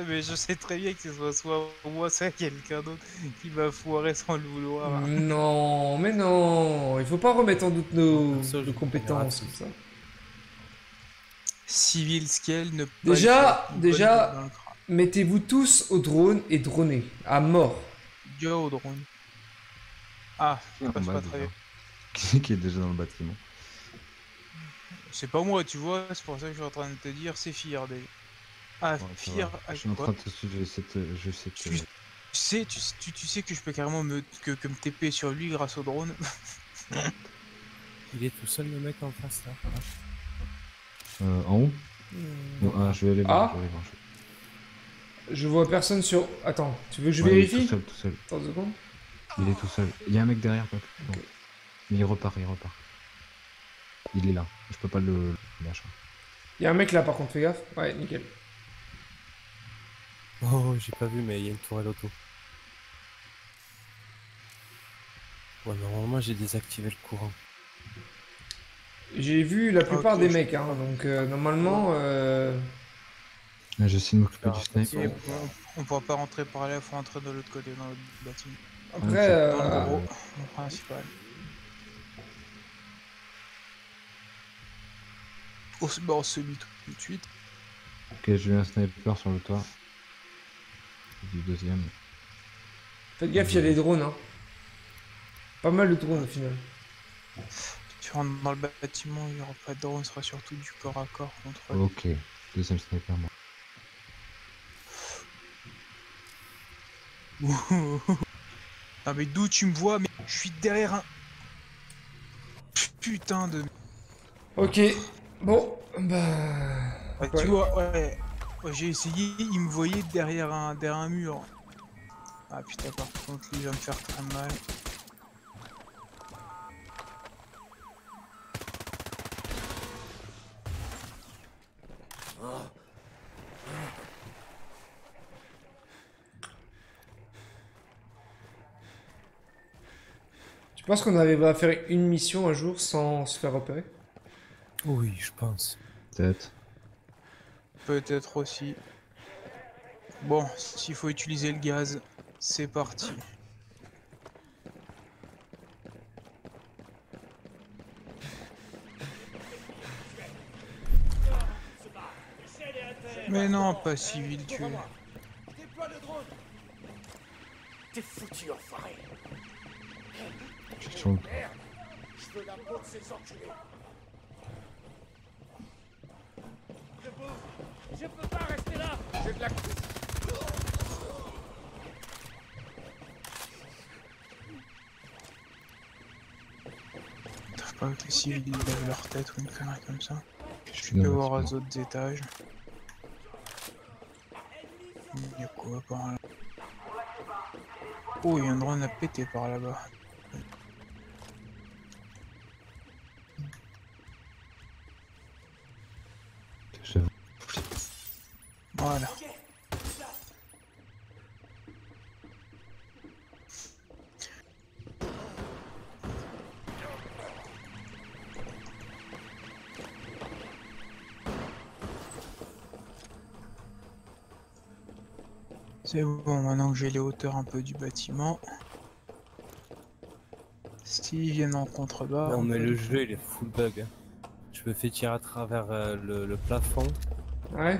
mais je sais très bien que ce soit moi, soit quelqu'un d'autre qui va foirer sans le vouloir. Non, mais non, il faut pas remettre en doute nos, Perso, je nos compétences comprends comme ça. Civil scale ne pas Déjà, une bonne déjà- balle dans le crâne. Mettez-vous tous au drone et dronez, à mort. Go au drone. Ah, Qui est ça en passe bas pas déjà très bien. Qui est déjà dans le bâtiment? C'est pas moi, tu vois, c'est pour ça que je suis en train de te dire, c'est Fir déjà. Ah, Ouais, ça Fir, va. à Je suis en quoi train de te suivre, je sais que... tu sais que je peux carrément me TP sur lui grâce au drone. Il est tout seul, le mec en face, là. En haut? Bon, ah, je vais aller voir, Ah. je vais aller voir. Je vois personne sur... Attends, tu veux que je Ouais, il est vérifie? tout seul, tout seul. Attends une seconde. Il est tout seul. Il y a un mec derrière, quoi. Bon. Mais il repart, il repart. Il est là. Je peux pas le lâcher. Il y a un mec là par contre, fais gaffe. Ouais, nickel. Oh, j'ai pas vu, mais il y a une tourelle auto. Ouais, normalement, j'ai désactivé le courant. J'ai vu la plupart Ok, des je- mecs, hein, donc normalement... Là, j'essaie de m'occuper Faire du sniper. Et on pourra pas rentrer par là, faut rentrer de l'autre côté dans le bâtiment. Après, Dans le bureau, le principal. On se mit tout de suite. Ok, j'ai eu un sniper sur le toit. Du deuxième. faites gaffe, il y a des drones. Hein. Pas mal de drones au final. Tu rentres dans le bâtiment, il n'y aura pas de drone, ce sera surtout du corps à corps contre eux. Ok, deuxième sniper, moi. Ah mais d'où tu me vois? Mais je suis derrière un... Putain de... Ok, bon, bah... Ouais, Ouais. tu vois, ouais. Ouais, j'ai essayé, il me voyait derrière un mur. Ah putain, par contre, lui il va me faire très mal. Tu penses qu'on arrivera à faire une mission un jour sans se faire repérer? Oui, je pense. Peut-être. Peut-être aussi. Bon, s'il faut utiliser le gaz, c'est parti. Mais non, pas civil, tu es. T'es foutu, enfoiré. Je suis sur le... Je veux la peau de ces enculés. Je peux pas rester là. J'ai de la... Ils doivent pas que les civils ils lèvent leur tête ou une connerie comme ça. Je Je suis dans peux le voir aux bâtiment. autres étages. Il y a quoi par là? Oh, il y a un drone à péter par là-bas. J'avoue. Voilà. C'est bon, maintenant que j'ai les hauteurs un peu du bâtiment. S'ils viennent en contrebas... Non on mais peut- le jeu il est full bug. Hein. Je me fais tirer à travers le plafond. Ouais.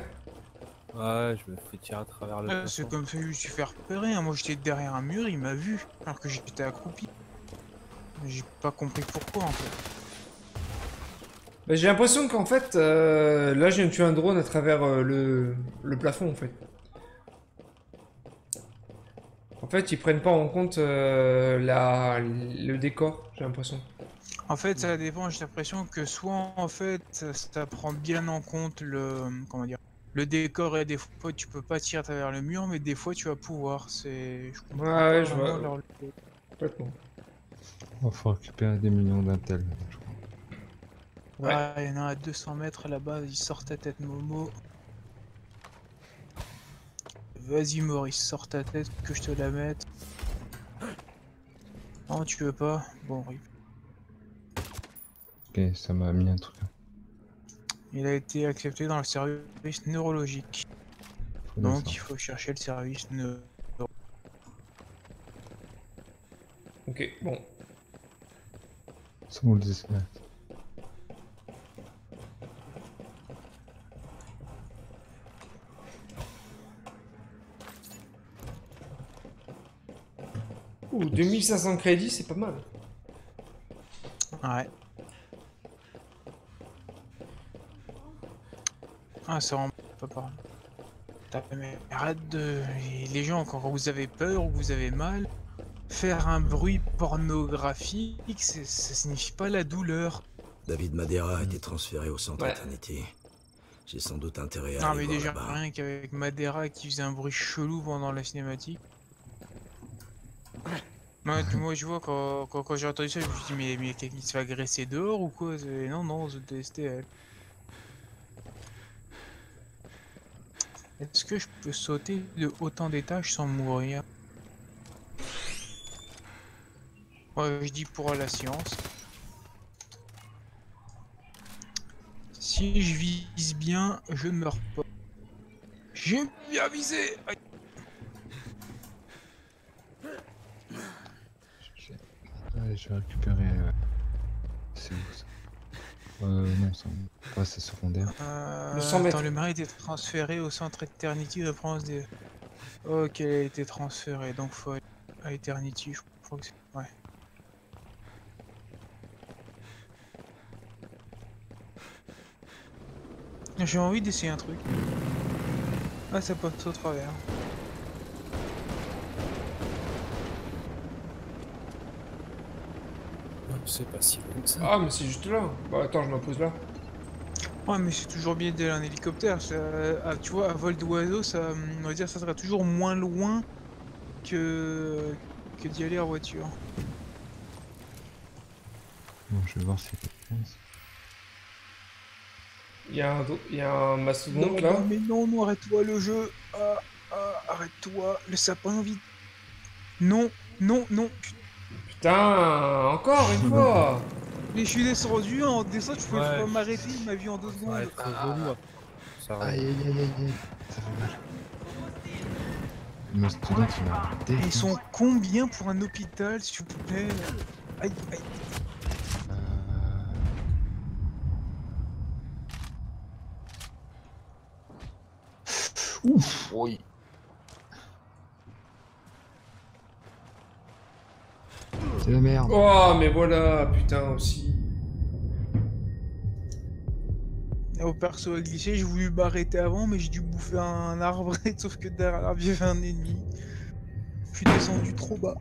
Ouais, je me fais tirer à travers le plafond. C'est comme ça que je me suis fait repérer, hein. Moi j'étais derrière un mur, il m'a vu, alors que j'étais accroupi. J'ai pas compris pourquoi en fait. Bah, j'ai l'impression qu'en fait, là, je viens de tuer un drone à travers le plafond, en fait. En fait, ils prennent pas en compte le décor, j'ai l'impression. En fait, ça dépend, j'ai l'impression que soit en fait, ça prend bien en compte le... comment dire... le décor et des fois tu peux pas tirer à travers le mur, mais des fois tu vas pouvoir, c'est... Je comprends pas Ouais, je vraiment vois. leur- Complètement. Il faut récupérer des millions d'intel. Ouais. Ah, il y en a à 200 mètres là-bas, il sort ta tête Momo. Vas-y Maurice, sors ta tête que je te la mette. Non, tu veux pas? Bon, rip. Ok, ça m'a mis un truc. Il a été accepté dans le service neurologique. Donc il faut chercher le service neuro. Ok, bon. C'est bon le escalade. Ouh, 2500 crédits, c'est pas mal. Ouais. Ah, c'est vraiment pas pareil. Mais arrête de... Les gens, quand vous avez peur ou vous avez mal, faire un bruit pornographique, ça signifie pas la douleur. David Madeira a été transféré au centre Ouais. Eternity. J'ai sans doute intérêt à Non aller mais voir déjà, là-bas. rien qu'avec Madeira qui faisait un bruit chelou pendant la cinématique. Moi je vois quand j'ai entendu ça, je me suis dit mais quelqu'un qui se fait agresser dehors ou quoi? Non, non, c'était elle. Est-ce que je peux sauter de autant d'étages sans mourir? Ouais, je dis pour la science. Si je vise bien, je ne meurs pas. J'ai bien visé! Aïe. Ouais, je vais récupérer. C'est où ça? Non, ça. Ouais, c'est secondaire. Le 100 mètres. Attends, le mari a été transféré au centre Eternity de France des... Ok, il a été transféré, donc faut aller à Eternity, je crois que c'est... Ouais. J'ai envie d'essayer un truc. Ah, ça passe au travers. C'est pas si loin que ça. Ah, mais c'est juste là. Bah, attends, je me pose là. Ouais, mais c'est toujours bien d'aller en hélicoptère. Tu vois, à vol d'oiseau, ça, on va dire, ça sera toujours moins loin que d'y aller en voiture. Bon, je vais voir si c'est quelque chose. Il y a un mastodonte là. Non, mais non, non, arrête-toi le jeu. Arrête-toi. Le sapin vite. Non, non, non. Putain, encore une fois. Mais je suis descendu en descente, je pouvais Ouais. pas m'arrêter, il m'a vu en 2 Ça va secondes. être relou. Ça va. Aïe aïe aïe aïe aïe. Ça fait mal. Le mastodonte, il m'a arrêté. Ils sont combien pour un hôpital, s'il vous plaît? Aïe, aïe. Ouf, oui. C'est la merde. Oh, mais voilà, putain aussi. Au perso à glisser, j'ai voulu m'arrêter avant, mais j'ai dû bouffer un arbre, sauf que derrière l'arbre, il y avait un ennemi. Je suis descendu trop bas.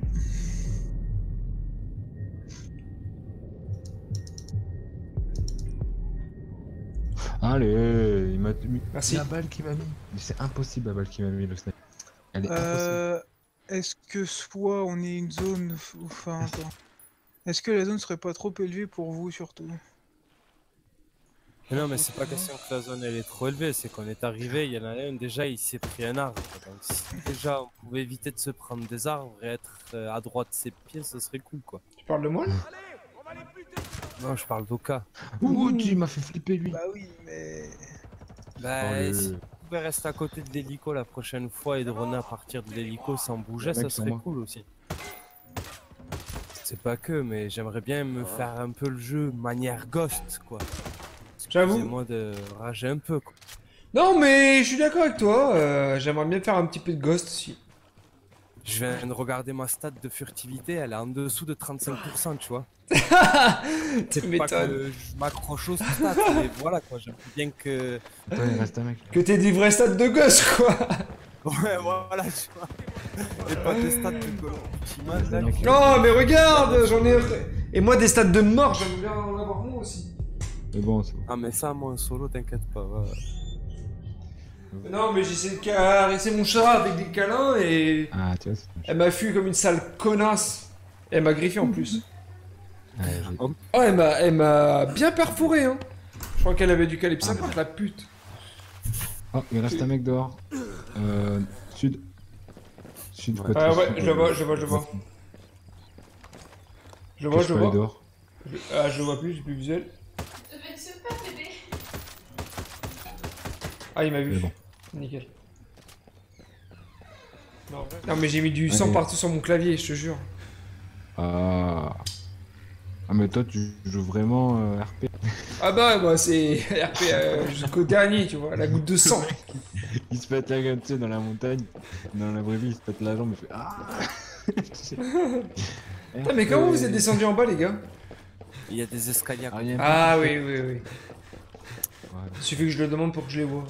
Allez, il m'a mis. Merci. La balle qu'il m'a mis. Mais c'est impossible la balle qu'il m'a mis le sniper. Elle est impossible. Est-ce que soit on est une zone... Enfin, attends. Est-ce que la zone serait pas trop élevée pour vous, surtout? Mais non, mais c'est pas question que la zone elle est trop élevée, c'est qu'on est arrivé, il y en a un déjà, il s'est pris un arbre. Donc si déjà on pouvait éviter de se prendre des arbres et être à droite de ses pieds, ça serait cool quoi. Tu parles de moi là? Non, je parle d'Oka. Ouh, il m'a fait flipper lui. Bah oui, mais... Bah, Oh, le- si- pouvait rester à côté de l'hélico la prochaine fois et droner à partir de l'hélico sans bouger, ça serait cool aussi. C'est pas que, mais j'aimerais bien me faire un peu le jeu manière Ghost, quoi. J'avoue. Excusez-moi de rager un peu, quoi. Non, mais je suis d'accord avec toi. J'aimerais bien faire un petit peu de Ghost aussi. Je viens de regarder ma stat de furtivité, elle est en dessous de 35%, tu vois. C'est pas que je m'accroche aux stats, mais voilà, quoi. J'aimerais bien que... Attends, il reste un mec. Que t'aies des vrais stats de Ghost, quoi. Ouais, voilà, tu vois. Et pas des stats de Call of Duty Man, là. Non, mais regarde, j'en ai... Et moi, des stats de mort, j'aimerais bien en avoir moi aussi. Mais bon, c'est bon. Ah, mais ça, moi, en solo, t'inquiète pas, ouais. Non, mais j'essaie de caresser mon chat avec des câlins et... Ah, tu vois, c'est Elle m'a fui comme une sale connasse. Et elle m'a griffé en plus. ouais, Oh, elle m'a bien perforé, hein. Je crois qu'elle avait du calibre 50, la pute. Oh, il reste un mec dehors. Sud. Sud, côté Ah ouais, sud, je le vois, je le vois, je le vois. Je le vois, je le vois. Dehors. Ah, je le vois plus, j'ai plus visuel. Ah, il m'a vu. Mais bon. Nickel. Non, mais j'ai mis du sang partout sur mon clavier, je te jure. Ah, mais toi, tu joues vraiment RP. Ah bah c'est RP jusqu'au dernier, tu vois, la goutte de sang. Il se pète la gueule, tu sais, dans la montagne. Dans la vraie vie, il se pète la jambe, il fait ah. Putain, mais comment vous êtes descendu en bas, les gars? Il y a des escaliers à côté. Ah oui, oui, oui. Voilà. Il suffit que je le demande pour que je les vois.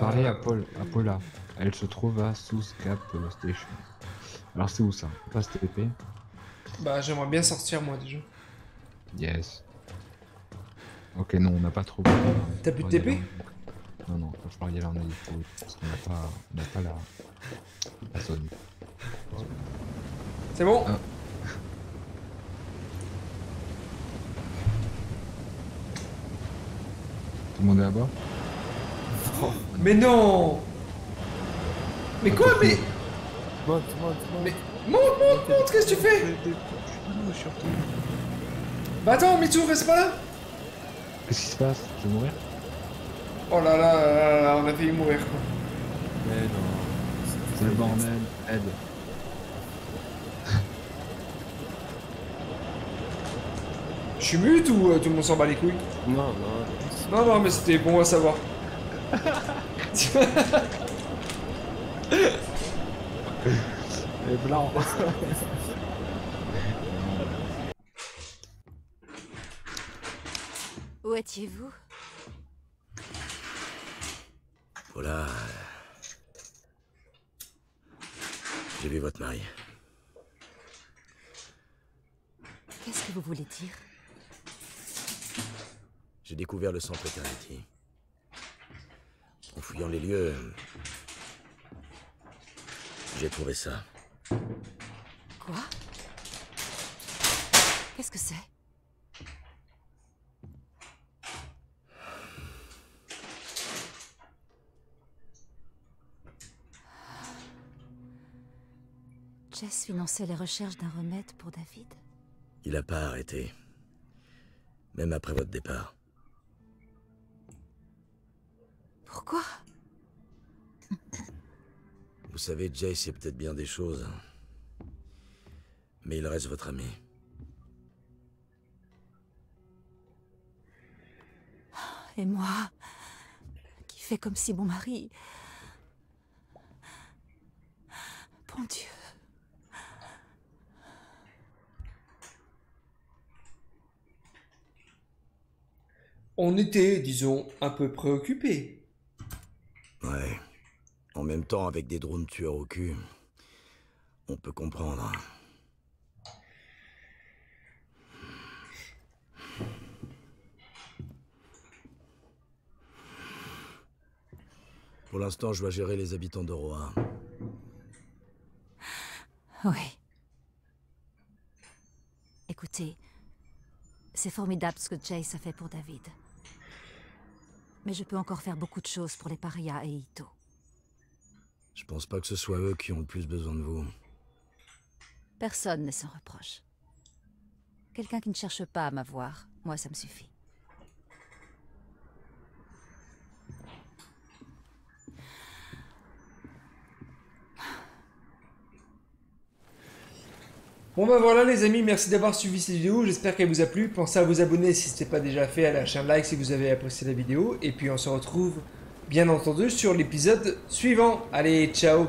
Parlez à Paula. Elle se trouve à Sous Cap Station. Alors c'est où ça? Pas TP. Bah j'aimerais bien sortir moi déjà. Yes. Ok, non, on n'a pas trouvé. T'as plus de TP? Non, non, il va falloir y aller en hélico parce qu'on n'a pas la zone. C'est bon? Ah. Tout le monde est à bord? Mais non! Mais quoi? Mais... Monte. Mais... Monte, qu'est-ce que tu fais? Bah attends, Mitsu, reste pas là? Qu'est-ce qui se passe? Je vais mourir? Oh là là, on a failli mourir quoi. Mais non. C'est le bordel, aide. Je suis mute ou tout le monde s'en bat les couilles? Non. Non, mais c'était bon à savoir. Et blanc. Où étiez-vous? Voilà. J'ai vu votre mari. Qu'est-ce que vous voulez dire? J'ai découvert le centre Eternity. En fouillant les lieux, j'ai trouvé ça. Quoi? Qu'est-ce que c'est? Jess finançait les recherches d'un remède pour David. Il n'a pas arrêté. Même après votre départ. Pourquoi? Vous savez, Jay, c'est peut-être bien des choses. Mais il reste votre ami. Et moi, qui fais comme si mon mari... Bon Dieu. On était, disons, un peu préoccupés. Ouais. En même temps, avec des drones tueurs au cul, on peut comprendre. Pour l'instant, je dois gérer les habitants de Roa. Oui. Écoutez, c'est formidable ce que Jace a fait pour David. Mais je peux encore faire beaucoup de choses pour les parias et Ito. Je pense pas que ce soit eux qui ont le plus besoin de vous. Personne n'est sans reproche. Quelqu'un qui ne cherche pas à m'avoir, moi ça me suffit. Bon bah voilà les amis, merci d'avoir suivi cette vidéo, j'espère qu'elle vous a plu. Pensez à vous abonner si ce n'est pas déjà fait, à lâcher un like si vous avez apprécié la vidéo. Et puis on se retrouve bien entendu sur l'épisode suivant. Allez, ciao!